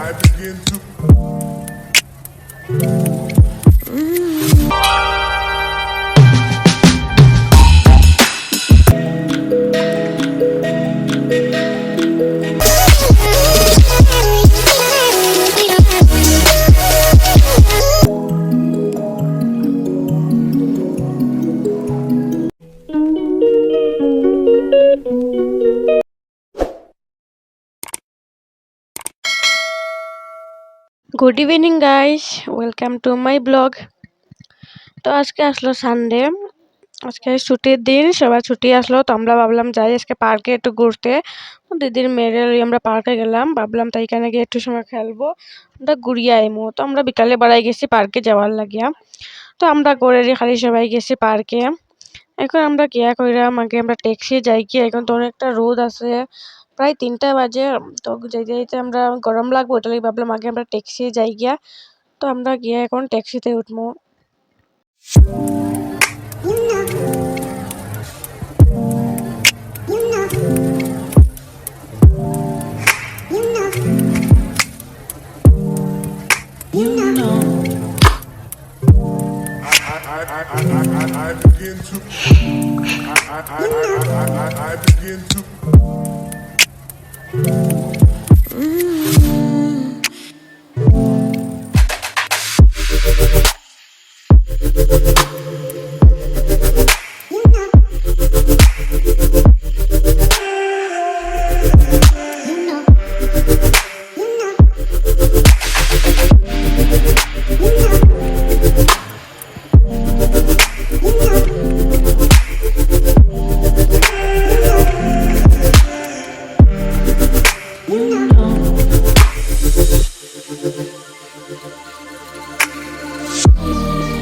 I begin to. Good evening guys, welcome to my blog. তো আজকে আসলো Sunday, আজকে ছুটির দিন, সবার ছুটি আসলো। তো আমরা ভাবলাম যাই আজকে পার্কে একটু ঘুরতে। দিদির মেয়েরে আমরা পার্কে গেলাম, ভাবলাম তাই এখানে গিয়ে একটু সময় খেলবো, আমরা ঘুরিয়ে আইমো। তো আমরা বিকালে বাড়াই গেছি পার্কে যাওয়ার লাগিয়া। তো আমরা করে খালি সবাই গেছি পার্কে। এখন আমরা কিয়া কইরাম, আগে আমরা ট্যাক্সি যাই কি, এখন তো অনেকটা রোদ আছে, প্রায় 3টা বাজে। তো যাইতে যাইতে আমরা গরম লাগবো, ওটা লাগি ভাবলাম আগে আমরা ট্যাক্সি যাই গিয়া। তো আমরা গিয়ে এখন ট্যাক্সিতে উঠবো। I begin to. I begin to.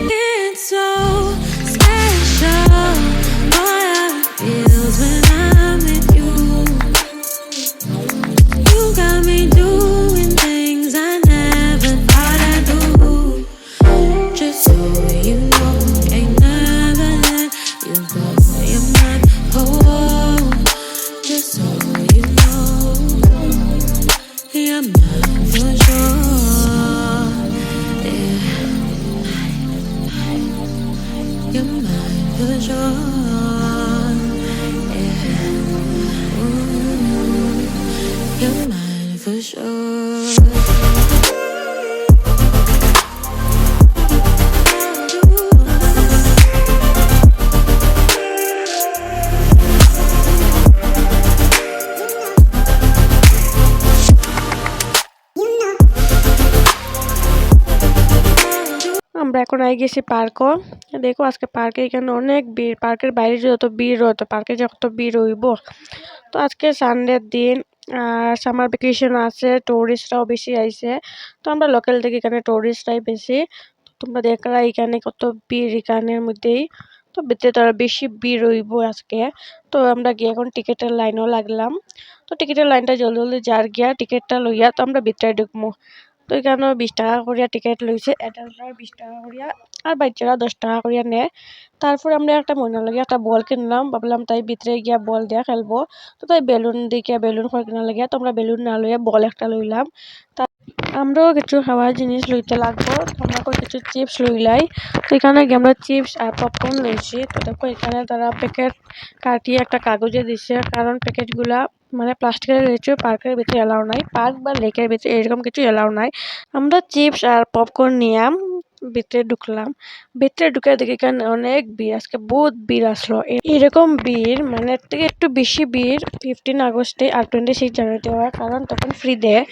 It's so special. All I feels when I'm with you. You got me doing things I never thought I'd do. Just so you know, ain't never let you go. You're my whole. Just so you know, you're mine for sure. Yeah. You're mine for sure. Yeah. Ooh, you're mine for sure. আমরা এখন I গেছি পার্কও। দেখো আজকে পার্কে এখানে অনেক ভিড়, পার্কের বাইরে যত ভিড় হতো পার্কে যত ভিড় হইব। তো আজকে সানডের দিন, আর সামার ভ্যাকেশন আছে, টুরিস্টরাও বেশি আইছে। তো আমরা লোকাল থেকে এখানে টুরিস্টরাই বেশি। তো তোমরা দেখরা এখানে কত ভিড় এখানের মধ্যেই। তো ভিতরে তো আরো বেশি ভিড় হইব আজকে। তো আমরা গিয়ে এখন টিকিটের লাইনও লাগলাম। তো টিকিটের লাইনটা জলদি জলদি যার গিয়া টিকিটটা লইয়া তো আমরা ভিতরে ঢুকবো। তো এখানেও 20 টাকা করিয়া টিকিট লইছে, অ্যাডাল্টরা 20 টাকা করিয়া, আর বাচ্চারা 10 টাকা করিয়া নেয়। তারপর আমরা একটা মনে লাগে একটা বল কিনলাম, ভাবলাম তাই ভিতরে গিয়া বল দিয়া খেলবো। তো তাই বেলুন দিয়ে বেলুন কিনা লাগিয়া, তো আমরা বেলুন না লইয়া বল একটা লইলাম। আমরাও কিছু খাওয়ার জিনিস লইতে লাগবো, তো আমরা কিছু চিপস লইলাই। তো এখানে আমরা চিপস আর পপকর্ন লইছি। তো দেখো এখানে তারা প্যাকেট কাটিয়ে একটা কাগজে দিছে, কারণ প্যাকেটগুলা মানে প্লাস্টিকের কিছু পার্কের ভিতরে এলাও নাই, পার্ক বা লেকের ভিতরে এরকম কিছু এলাও নাই। আমরা চিপস আর পপকর্ন নিয়ে ভিতরে ঢুকলাম। ভিতরে ঢুকে দেখি এখানে অনেক ভিড়, আজকে বহুত ভিড় আসলো। এরকম ভিড় মানে এর থেকে একটু বেশি ভিড় 15 আগস্টে আর 26 জানুয়ারিতে হয়, কারণ তখন ফ্রি দেয়।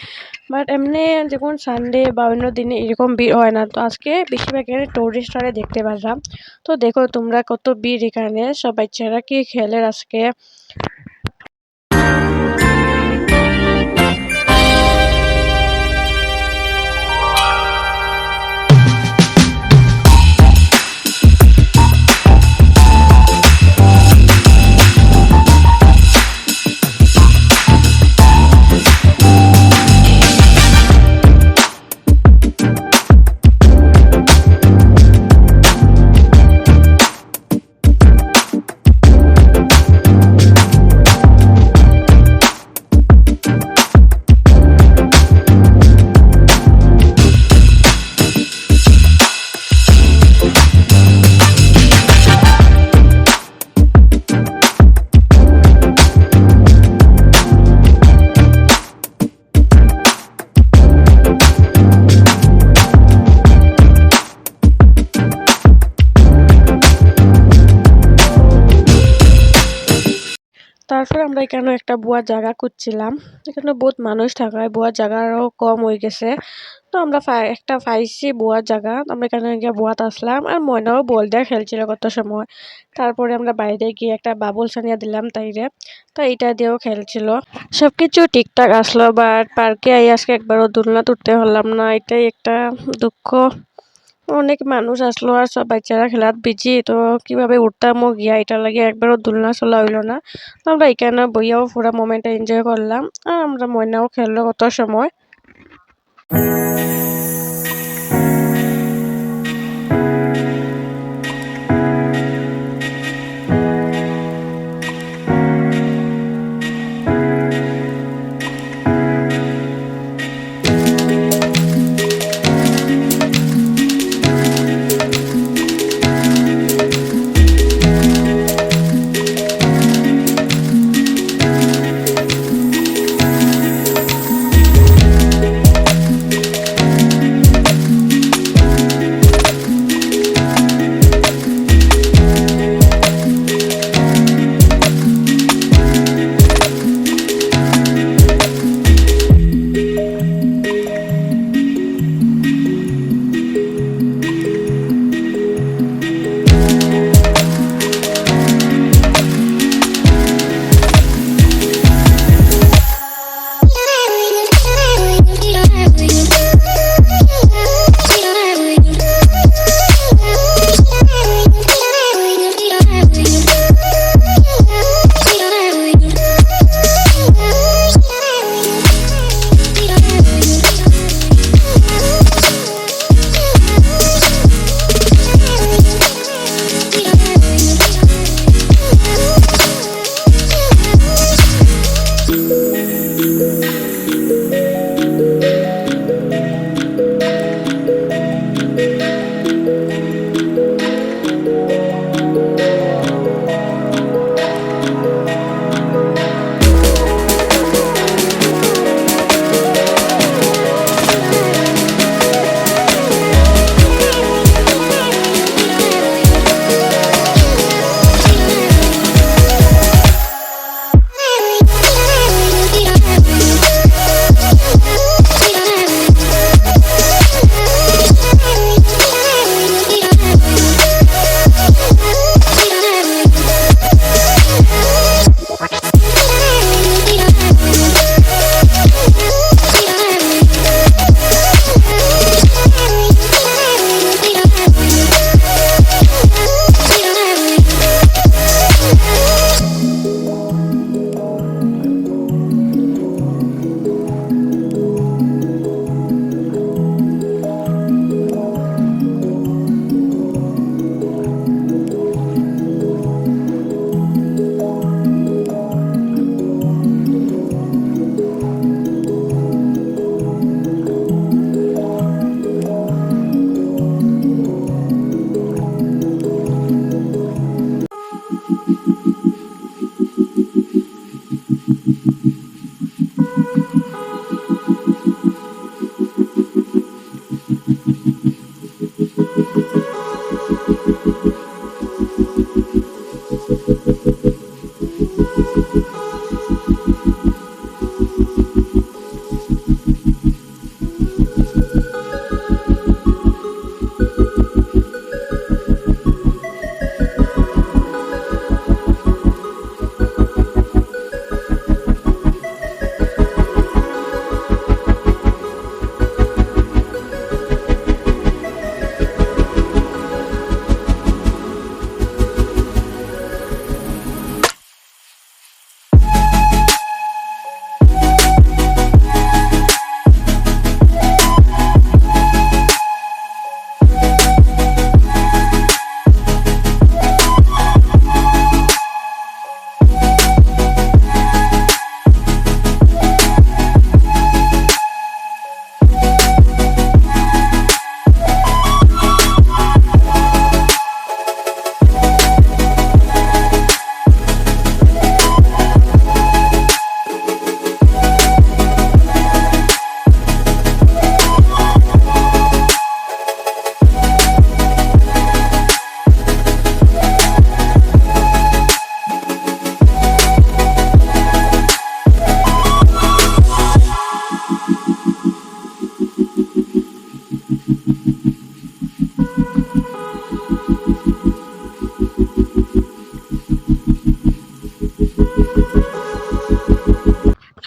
বাট এমনি যখন সানডে বা অন্য দিনে এরকম ভিড় হয় না। তো আজকে বেশিরভাগ এখানে টুরিস্টরা দেখতে পারলাম। তো দেখো তোমরা কত ভিড় এখানে, সব বাচ্চারা কি খেলে আজকে। এখানে একটা বুয়ার জায়গা খুঁজছিলাম। এখানে বহুত মানুষ থাকায় বুয়ার জায়গারও কম হয়ে গেছে। তো আমরা একটা পাইছি বুয়ার জায়গা। আমরা এখানে গিয়ে বুয়াত আসলাম আর ময়নাও বল দিয়ে খেলছিল কত সময়। তারপরে আমরা বাইরে গিয়ে একটা বাবুল সানিয়া দিলাম তাইরে। তো এইটা দিয়েও খেলছিল। সবকিছু ঠিকঠাক আসলো বাট পার্কে আজকে একবারও দোলনা তুলতে পারলাম না, এটাই একটা দুঃখ। অনেক মানুষ আসলো আর সব বাচ্চারা খেলাত বিজি, তো কিভাবে উঠতামও গিয়া এটা লাগে একবারও দোলনা চলা হইলো না। তো আমরা এখানে বইয়াও পুরা মোমেন্টটা এনজয় করলাম আর আমরা ময়নাও খেললো কত সময়।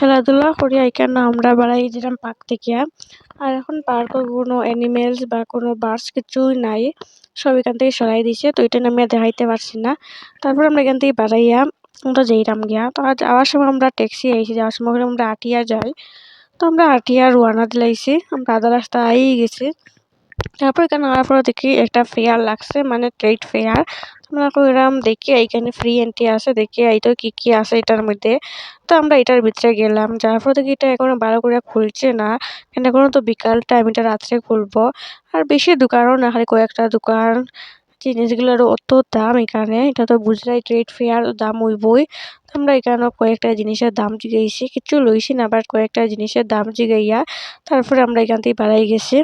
খেলাধুলা করি এখানে আমরা বাড়াই যেতাম পার্ক থেকে। আর এখন পার্কে কোনো অ্যানিমেলস বা কোনো বার্ডস কিছুই নাই, সব এখান থেকে সরাই দিছে, তো এটা আমি আর দেখাইতে পারছি না। তারপর আমরা এখান থেকে বাড়াইয়া আমরা যাইতাম গিয়া। তো আর যাওয়ার সময় আমরা ট্যাক্সি আইছি, যাওয়ার সময় আমরা আটিয়া যাই। তো আমরা আটিয়া রওনা দিলাইছি, আমরা আধা রাস্তা আই গেছি। তারপর এখানে আওয়ার পরে দেখি একটা ফেয়ার লাগছে, মানে ট্রেড ফেয়ার। আমরা কইলাম দেখি এইখানে ফ্রি এন্ট্রি আছে, দেখি এইতো কি কি আছে এটার মধ্যে। তো আমরা এটার ভিতরে গেলাম, যাওয়ার পর দেখি এটা এখনো ভালো করে খুলছে না, কেন এখনো তো বিকাল টাইম, এটা রাত্রে খুলবো। আর বেশি দোকানও না, খালি কয়েকটা দোকান। জিনিসগুলোর অত দাম এখানে, এটা তো বুঝলাই ট্রেড ফেয়ার, দাম হইবই। আমরা এখানে কয়েকটা জিনিসের দাম জিগাইছি, কিছু লইছি না, বাট কয়েকটা জিনিসের দাম জিগাইয়া তারপরে আমরা এখান থেকে বাড়াই গেছি।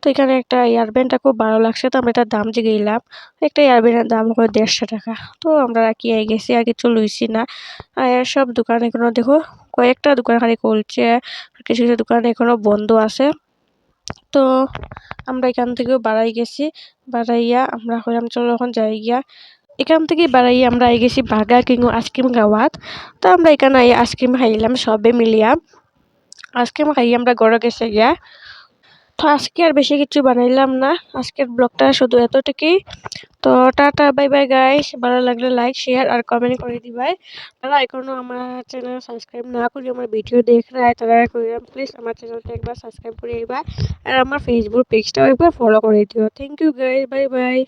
তো এখানে একটা এয়ারব্যান্ডটা খুব ভালো লাগছে, তো আমরা এটার দাম জিগাইলাম। একটা এয়ারব্যান্ডের দাম হলো 150 টাকা। তো আমরা রাখি আই গেছি, আর কিছু লইছি না। আর সব দোকান এখনো দেখো, কয়েকটা দোকান খালি খুলছে, আর কিছু কিছু দোকান এখনো বন্ধ আছে। তো আমরা এখান থেকেও বাড়াই গেছি, বাড়াইয়া আমরা কইলাম চলো এখন যাই গিয়া। এখান থেকে বাড়াইয়া আমরা আই গেছি বার্গার কিং ও আইসক্রিম খাওয়াত। তো আমরা এখানে আইসক্রিম খাইলাম সবে মিলিয়া। আইসক্রিম খাইয়া আমরা ঘরে গেছে গিয়া। তো আজকে আর বেশি কিছু বানাইলাম না, আজকের ব্লগটা শুধু এতটুকুই। তো টাটা, বাই বাই গাইস। ভালো লাগলে লাইক শেয়ার আর কমেন্ট করে দিবাই। যারা এখনো আমার চ্যানেল সাবস্ক্রাইব না করে আমার ভিডিও দেখ রায়, তারা কইরাম প্লিজ আমার চ্যানেলটা একবার সাবস্ক্রাইব করে দিবা, আর আমার ফেসবুক পেজটাও একবার ফলো করে দিও। Thank you guys, bye by.